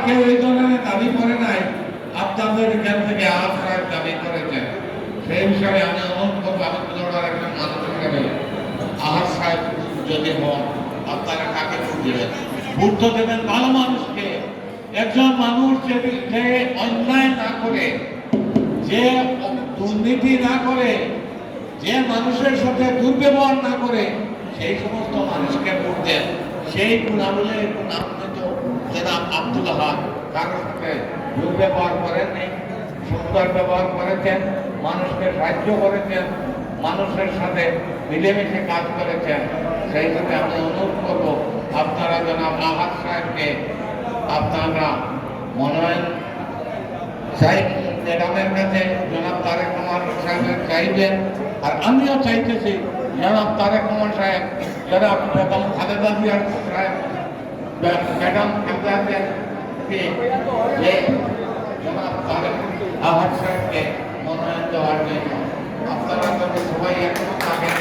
কেউ এই ধরনের দাবি করে নাই, আপনাদের এখান থেকে আশ্রয় দাবি করেছেন। সেই বিষয়ে আমি অনুরোধ করবো, আমি পুনরায় একজন মানুষ হিসেবে আহার সাহেব যদি হন, আপনারা কাকে ভোট দেবেন? ভোট তো দেবেন ভালো মানুষকে। একজন মানুষ যে অন্যায় না করে, যে দুর্নীতি না করে, যে মানুষের সাথে দুর্ব্যবহার না করে, সেই সমস্ত মানুষকে ভোট দেন। সেই গুণাবলী নাম তো জনাব আব্দুল আহাদ কারোর সাথে দুর্ব্যবহার করেননি, সুন্দর ব্যবহার করেছেন, মানুষকে সাহায্য করেছেন, মানুষের সাথে মিলেমিশে কাজ করেছেন। সেই সাথে আমি অনুরোধ করব, আপনারা জনাব আহাদ সাহেবকে আপনারা মনোনয়ন চাই, ম্যাডামের কাছে জনাব তারেক রহমান সাহেবের চাইবেন। আর আমিও চাইতেছি জনাব তারেক রহমান সাহেব, জনাব বেগম খালেদা জিয়া সাহেব, ম্যাডাম খালেদা জিয়াকে জনাব তারেক আহাদ সাহেবকে মনোনয়ন দেওয়ার জন্য আপনারা যদি সবাই একমত থাকেন